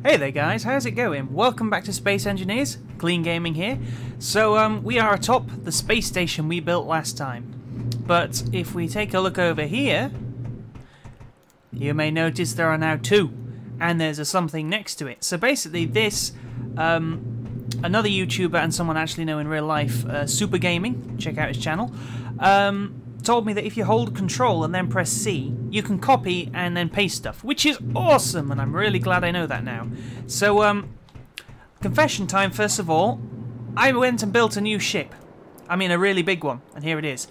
Hey there guys, how's it going? Welcome back to Space Engineers, Clean Gaming here. So we are atop the space station we built last time. But if we take a look over here, you may notice there are now two. And there's a something next to it. So basically this, another YouTuber and someone I actually know in real life, Super Gaming, check out his channel, told me that if you hold Control and then press C, you can copy and then paste stuff, which is awesome, and I'm really glad I know that now. So, confession time first of all. I went and built a new ship. I mean, a really big one, and here it is.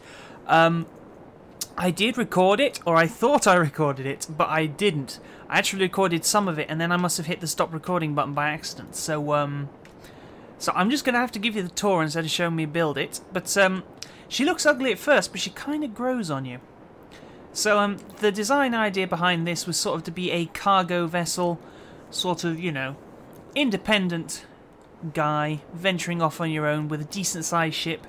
I did record it, or I thought I recorded it, but I didn't. I actually recorded some of it, and then I must have hit the stop recording button by accident. So I'm just going to have to give you the tour instead of showing me build it. But, she looks ugly at first, but she kind of grows on you. So the design idea behind this was sort of to be a cargo vessel, sort of, you know, independent guy venturing off on your own with a decent sized ship,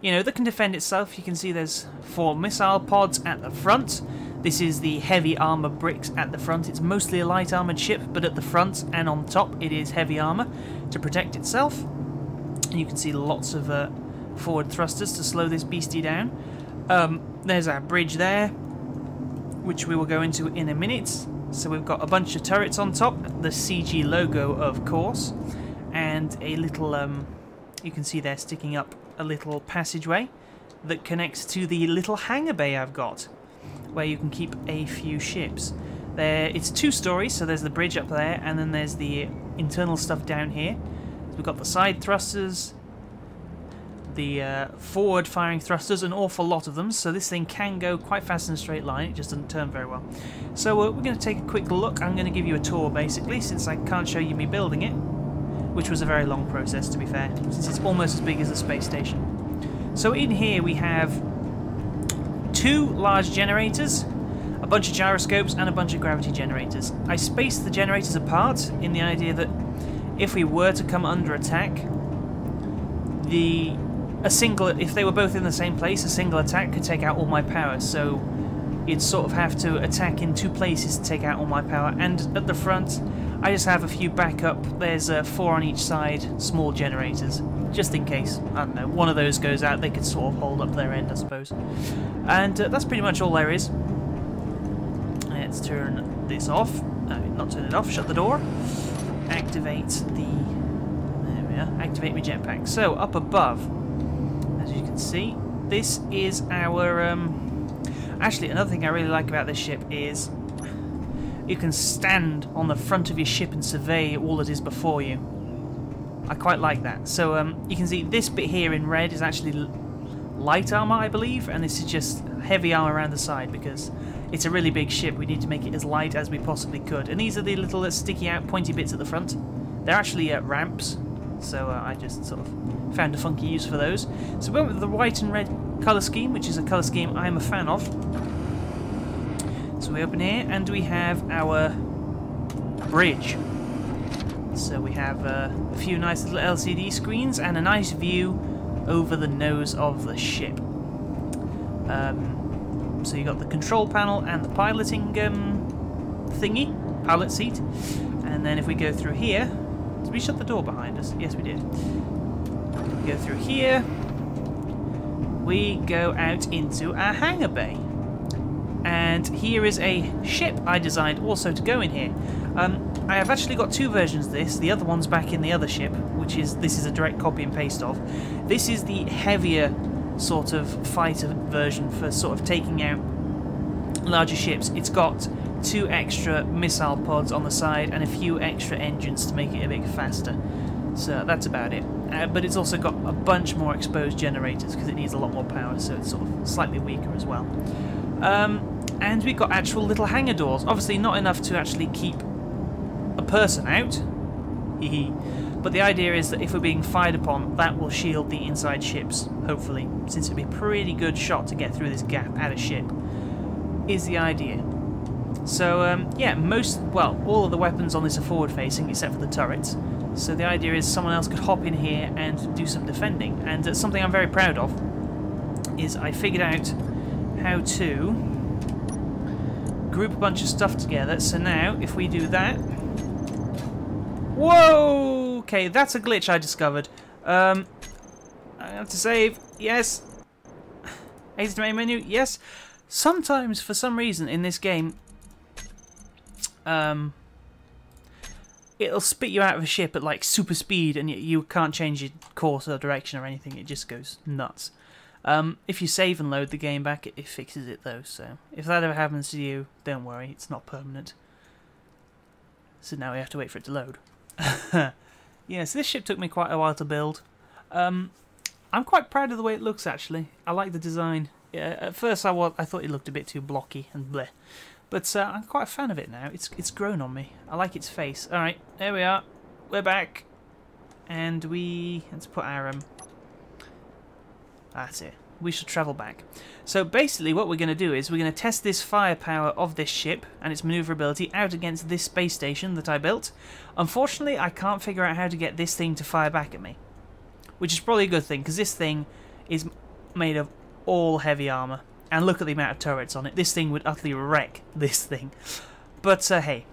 you know, that can defend itself. You can see there's 4 missile pods at the front. This is the heavy armor bricks at the front. It's mostly a light armored ship, but at the front and on top it is heavy armor to protect itself. And you can see lots of forward thrusters to slow this beastie down. There's our bridge there, which we will go into in a minute. So we've got a bunch of turrets on top, the CG logo of course, and a little, you can see there sticking up a little passageway that connects to the little hangar bay I've got, where you can keep a few ships. It's 2 stories, so there's the bridge up there, and then there's the internal stuff down here. So we've got the side thrusters, the forward firing thrusters, an awful lot of them, so this thing can go quite fast in a straight line. It just doesn't turn very well. So we're going to take a quick look. I'm going to give you a tour basically, since I can't show you me building it, which was a very long process to be fair, since it's almost as big as the space station. So in here we have 2 large generators, a bunch of gyroscopes and a bunch of gravity generators. I spaced the generators apart in the idea that if we were to come under attack, if they were both in the same place, a single attack could take out all my power, so you'd sort of have to attack in 2 places to take out all my power. And at the front, I just have a few backup. There's 4 on each side, small generators, just in case, I don't know, one of those goes out, they could sort of hold up their end, I suppose. And that's pretty much all there is. Let's turn this off, not turn it off, shut the door, activate the, there we are, activate my jetpack. So up above, as you can see, this is our, actually another thing I really like about this ship is you can stand on the front of your ship and survey all that is before you. I quite like that. So you can see this bit here in red is actually light armor, I believe, and this is just heavy armor around the side because it's a really big ship. We need to make it as light as we possibly could. And these are the little sticky out pointy bits at the front. They're actually ramps, so I just sort of found a funky use for those. So we went with the white and red colour scheme, which is a colour scheme I'm a fan of. So we open here and we have our bridge. So we have a few nice little LCD screens and a nice view over the nose of the ship. So you got the control panel and the piloting thingy, pilot seat. And then if we go through here, did we shut the door behind us? Yes, we did. We go through here. We go out into our hangar bay. And here is a ship I designed also to go in here. I have actually got 2 versions of this. The other one's back in the other ship, this is a direct copy and paste of. This is the heavier sort of fighter version for sort of taking out larger ships. It's got 2 extra missile pods on the side and a few extra engines to make it a bit faster. So that's about it. But it's also got a bunch more exposed generators because it needs a lot more power, so it's sort of slightly weaker as well. And we've got actual little hangar doors. Obviously not enough to actually keep a person out. But the idea is that if we're being fired upon, that will shield the inside ships, hopefully, since it'd be a pretty good shot to get through this gap at a ship, is the idea. So, yeah, all of the weapons on this are forward-facing, except for the turrets. So the idea is someone else could hop in here and do some defending. And something I'm very proud of is I figured out how to group a bunch of stuff together. So now, if we do that, Whoa! Okay, that's a glitch I discovered. I have to save. Yes. Exit main menu. Yes. Sometimes, for some reason, in this game, it'll spit you out of a ship at like super speed, and you can't change your course or direction or anything. It just goes nuts. If you save and load the game back, it fixes it though. So if that ever happens to you, don't worry. It's not permanent. So now we have to wait for it to load. Yes, this ship took me quite a while to build. I'm quite proud of the way it looks, actually. I like the design. Yeah, at first I thought it looked a bit too blocky and bleh. But I'm quite a fan of it now. It's grown on me. I like its face. Alright, there we are. We're back. And let's put our... that's it. We should travel back. So basically what we're going to do is we're going to test this firepower of this ship and its maneuverability out against this space station that I built. Unfortunately, I can't figure out how to get this thing to fire back at me. Which is probably a good thing, because this thing is made of all heavy armour. And look at the amount of turrets on it. This thing would utterly wreck this thing. But, hey.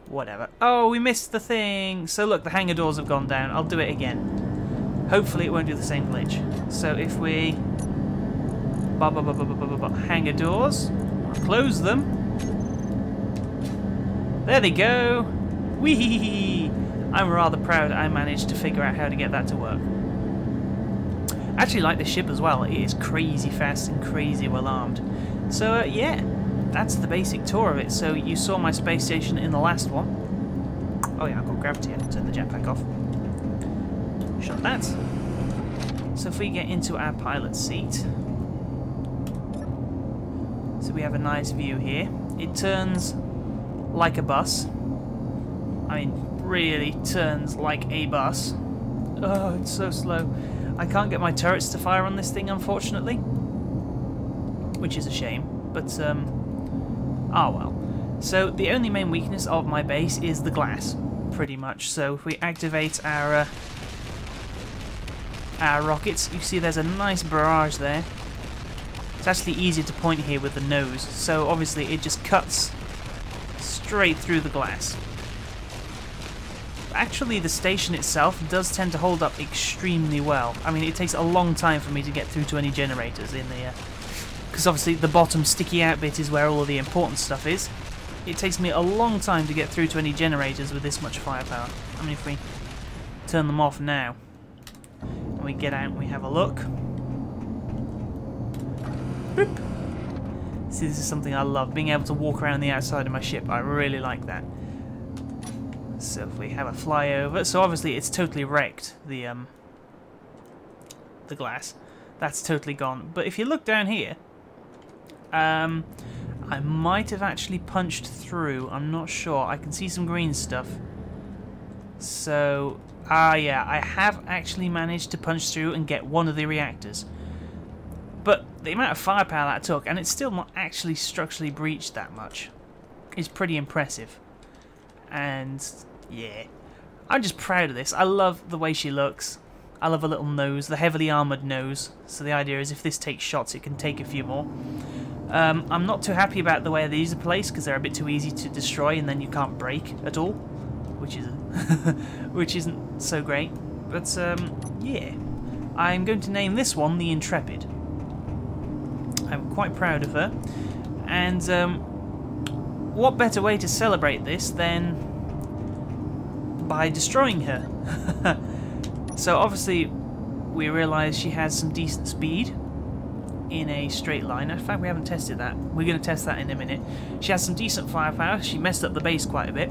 Whatever. Oh, we missed the thing. So look, the hangar doors have gone down. I'll do it again. Hopefully it won't do the same glitch. So if we... hangar doors. Close them. There they go. Whee! I'm rather proud I managed to figure out how to get that to work. I actually like this ship as well. It is crazy fast and crazy well armed. So yeah, that's the basic tour of it. So you saw my space station in the last one. Oh yeah, I've got gravity. I can turn the jetpack off. Shut that. So if we get into our pilot seat, so we have a nice view here. It turns like a bus. I mean, really turns like a bus. Oh, it's so slow. I can't get my turrets to fire on this thing, unfortunately, which is a shame. But oh well. So the only main weakness of my base is the glass, pretty much. So if we activate our rockets, you see there's a nice barrage there. It's actually easier to point here with the nose, so obviously it just cuts straight through the glass. Actually, the station itself does tend to hold up extremely well. I mean, it takes a long time for me to get through to any generators in the... because obviously the bottom sticky out bit is where all of the important stuff is. It takes me a long time to get through to any generators with this much firepower. I mean, if we turn them off now, and we get out and we have a look. Boop. See, this is something I love, being able to walk around the outside of my ship. I really like that. So if we have a flyover, so obviously it's totally wrecked, the glass. That's totally gone. But if you look down here, I might have actually punched through. I'm not sure. I can see some green stuff. So, yeah, I have actually managed to punch through and get one of the reactors. But the amount of firepower that took, and it's still not actually structurally breached that much, is pretty impressive. And yeah, I'm just proud of this. I love the way she looks. I love her little nose, the heavily armoured nose. So the idea is if this takes shots, it can take a few more. I'm not too happy about the way these are placed, because they're a bit too easy to destroy and then you can't break at all, which is which isn't so great. But yeah, I'm going to name this one the Intrepid. I'm quite proud of her, and what better way to celebrate this than by destroying her? So obviously we realise she has some decent speed in a straight line. In fact, we haven't tested that. We're going to test that in a minute. She has some decent firepower. She messed up the base quite a bit.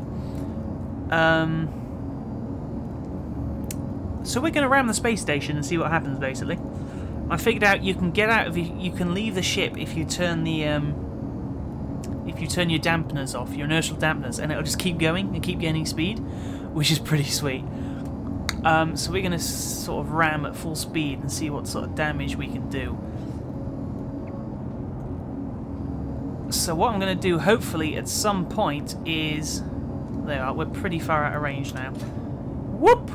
So we're going to ram the space station and see what happens, basically. I figured out you can get out of you can leave the ship if you turn the if you turn your dampeners off, your inertial dampeners, and it'll just keep going and keep gaining speed, which is pretty sweet. So we're going to sort of ram at full speed and see what sort of damage we can do. So what I'm going to do, hopefully, at some point is... There we are, we're pretty far out of range now. Whoop!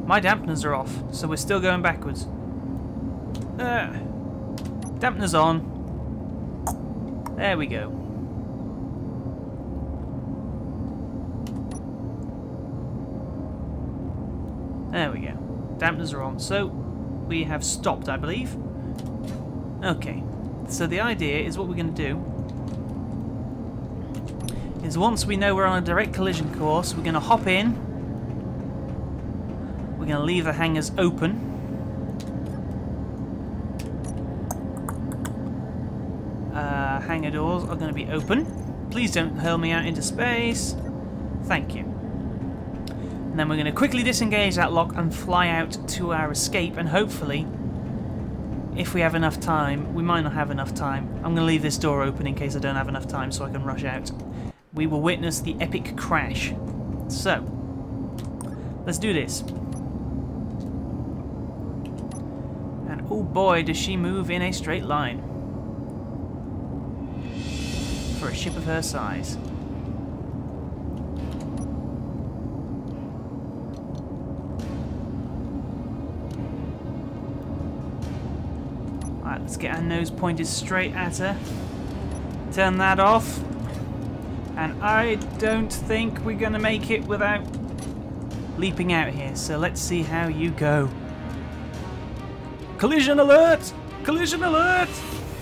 My dampeners are off, so we're still going backwards. Dampeners on. There we go. There we go. Dampeners are on. So, we have stopped, I believe. Okay. So the idea is what we're going to do is once we know we're on a direct collision course, we're going to hop in. We're going to leave the hangars open. Hangar doors are going to be open. Please don't hurl me out into space. Thank you. And then we're going to quickly disengage that lock and fly out to our escape, and hopefully, if we have enough time, we might not have enough time. I'm going to leave this door open in case I don't have enough time so I can rush out. We will witness the epic crash. So, let's do this. And oh boy, does she move in a straight line. For a ship of her size. Alright, let's get our nose pointed straight at her. Turn that off. And I don't think we're going to make it without leaping out here. So let's see how you go. Collision alert! Collision alert!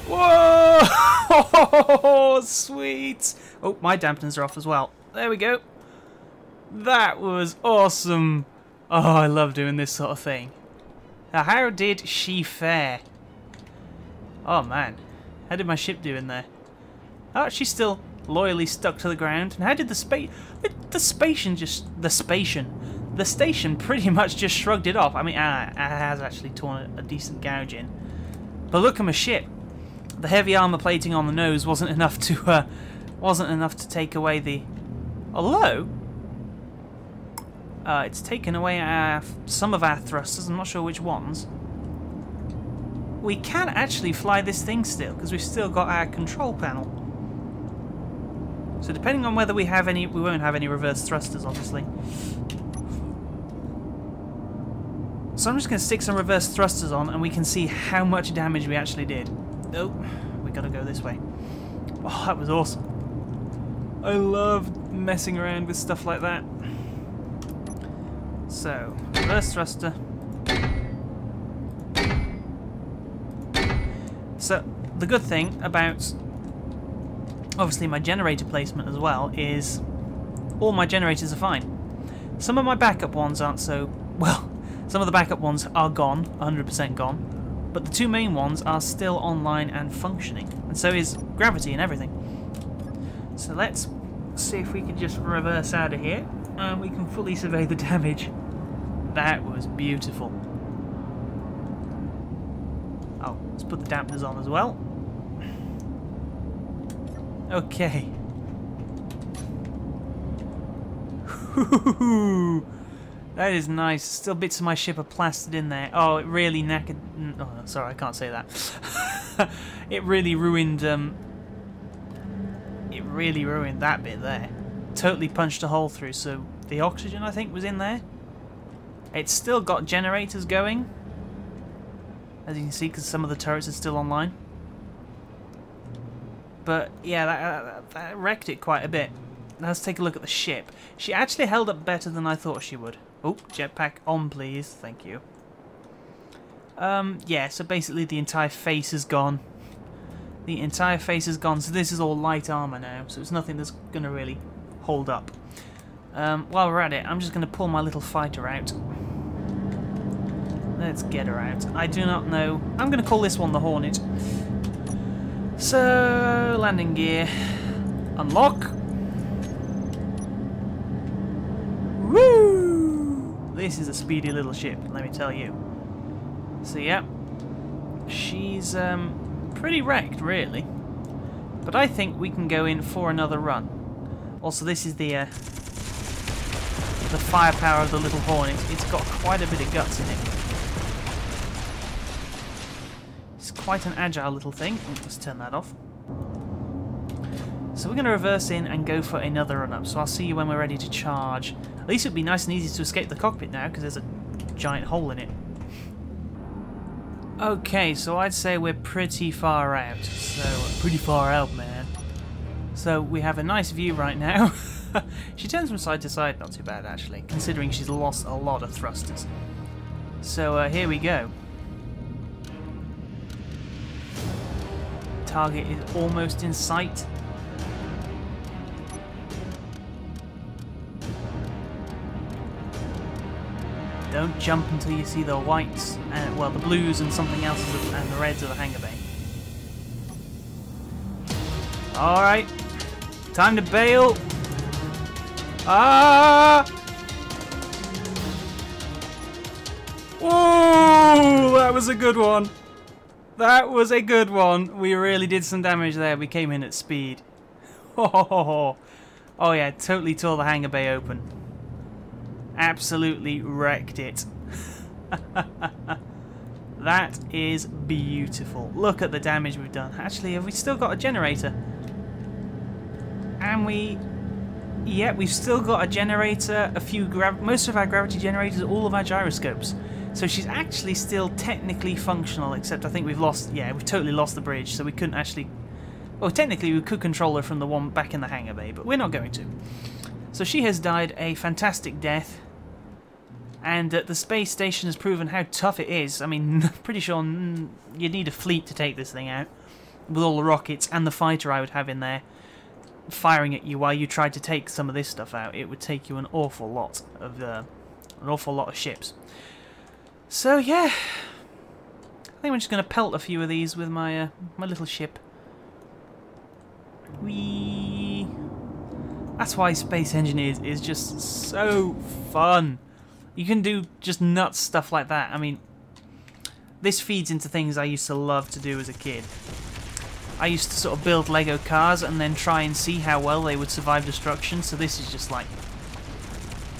Whoa! Oh, sweet! Oh, my dampeners are off as well. There we go. That was awesome. Oh, I love doing this sort of thing. Now, how did she fare? Oh, man. How did my ship do in there? Oh, she's still loyally stuck to the ground. And how did the station pretty much just shrugged it off. I mean, it has actually torn a decent gouge in. But look at my ship. The heavy armor plating on the nose wasn't enough to take away the. Although it's taken away some of our thrusters. I'm not sure which ones. We can actually fly this thing still because we've still got our control panel. So depending on whether we have any, we won't have any reverse thrusters, obviously. So I'm just going to stick some reverse thrusters on, and we can see how much damage we actually did. Oh, we gotta go this way. Oh, that was awesome. I love messing around with stuff like that. So, reverse thruster. So, the good thing about, obviously, my generator placement as well is all my generators are fine. Some of my backup ones aren't so, well, some of the backup ones are gone, 100% gone. But the two main ones are still online and functioning. And so is gravity and everything. So let's see if we can just reverse out of here. And we can fully survey the damage. That was beautiful. Oh, let's put the dampeners on as well. Okay. That is nice. Still bits of my ship are plastered in there. Oh, it really knackered. Oh, sorry, I can't say that. It really ruined. It really ruined that bit there. Totally punched a hole through. So the oxygen, I think, was in there. It's still got generators going, as you can see, because some of the turrets are still online. But yeah, that wrecked it quite a bit. Now let's take a look at the ship. She actually held up better than I thought she would. Oh, jetpack on, please. Thank you. Yeah, so basically the entire face is gone. The entire face is gone, so this is all light armor now, so it's nothing that's going to really hold up. While we're at it, I'm just going to pull my little fighter out. Let's get her out. I do not know. I'm going to call this one the Hornet. So, landing gear. Unlock. Woo! This is a speedy little ship, let me tell you. So yeah, she's pretty wrecked, really. But I think we can go in for another run. Also, this is the firepower of the little Hornet. It's got quite a bit of guts in it. It's quite an agile little thing. Let's turn that off. So we're going to reverse in and go for another run up. So I'll see you when we're ready to charge. At least it would be nice and easy to escape the cockpit now, because there's a giant hole in it. Okay, so I'd say we're pretty far out. So, pretty far out, man. So we have a nice view right now. She turns from side to side, not too bad actually, considering she's lost a lot of thrusters. So here we go. Target is almost in sight. Don't jump until you see the whites, and well, the blues and something else, and the reds of the hangar bay. Alright, time to bail. Ah! Whoa! That was a good one. That was a good one. We really did some damage there. We came in at speed. Oh yeah, totally tore the hangar bay open. Absolutely wrecked it. That is beautiful. Look at the damage we've done. Actually, have we still got a generator? And yeah, we've still got a generator, most of our gravity generators, all of our gyroscopes. So she's actually still technically functional, except I think we've totally lost the bridge, so we couldn't actually... Well, technically we could control her from the one back in the hangar bay, but we're not going to. So she has died a fantastic death. And the space station has proven how tough it is. I mean, pretty sure you'd need a fleet to take this thing out. With all the rockets and the fighter I would have in there firing at you while you tried to take some of this stuff out. It would take you an awful lot of ships. So yeah, I think I'm just going to pelt a few of these with my my little ship. Whee! That's why Space Engineers is just so fun. You can do just nuts stuff like that. I mean, this feeds into things I used to love to do as a kid. I used to sort of build Lego cars and then try and see how well they would survive destruction. So this is just like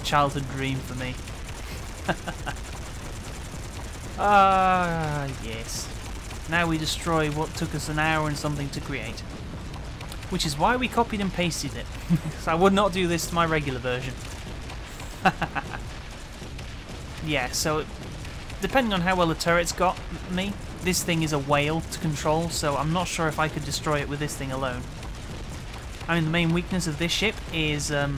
a childhood dream for me. Ah, yes. Now we destroy what took us an hour and something to create. Which is why we copied and pasted it. So I would not do this to my regular version. Yeah, so depending on how well the turret's got me, this thing is a whale to control, so I'm not sure if I could destroy it with this thing alone. I mean, the main weakness of this ship is the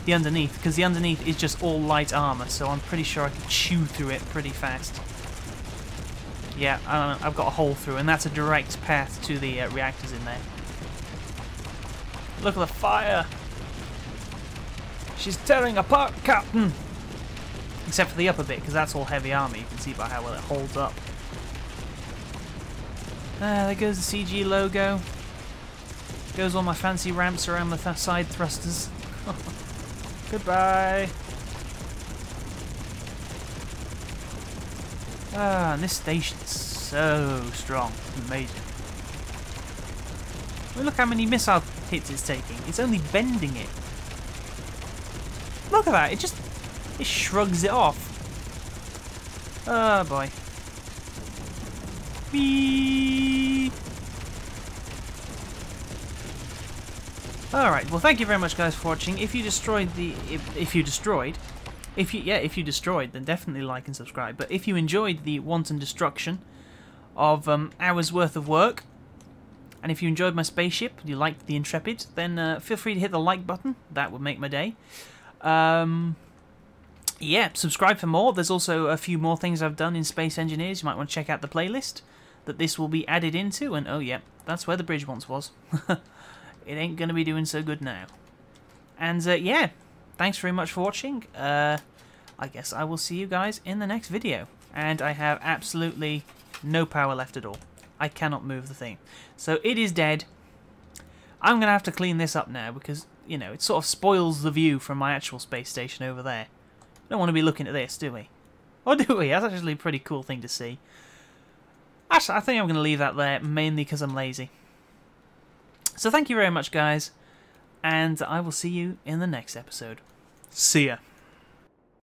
underneath, because the underneath is just all light armour, so I'm pretty sure I could chew through it pretty fast. Yeah, I've got a hole through, and that's a direct path to the reactors in there. Look at the fire! She's tearing apart, Captain! Except for the upper bit, because that's all heavy armour. You can see by how well it holds up. There goes the CG logo. Goes all my fancy ramps around the side thrusters. Goodbye! Ah, and this station's so strong. Amazing. Well, look how many missile hits it's taking. It's only bending it. Look at that, it shrugs it off. Oh boy. Whee! Alright, well thank you very much guys for watching. If you destroyed, then definitely like and subscribe. But if you enjoyed the wanton destruction of hours worth of work, and if you enjoyed my spaceship, you liked the Intrepid, then feel free to hit the like button. That would make my day. Yeah, subscribe for more. There's also a few more things I've done in Space Engineers. You might want to check out the playlist that this will be added into. And oh yeah, that's where the bridge once was. It ain't going to be doing so good now. And yeah, thanks very much for watching. I guess I will see you guys in the next video. And I have absolutely no power left at all. I cannot move the thing. So it is dead. I'm going to have to clean this up now because, you know, it sort of spoils the view from my actual space station over there. Don't want to be looking at this, do we? Or do we? That's actually a pretty cool thing to see. Actually, I think I'm going to leave that there, mainly because I'm lazy. So thank you very much, guys, and I will see you in the next episode. See ya.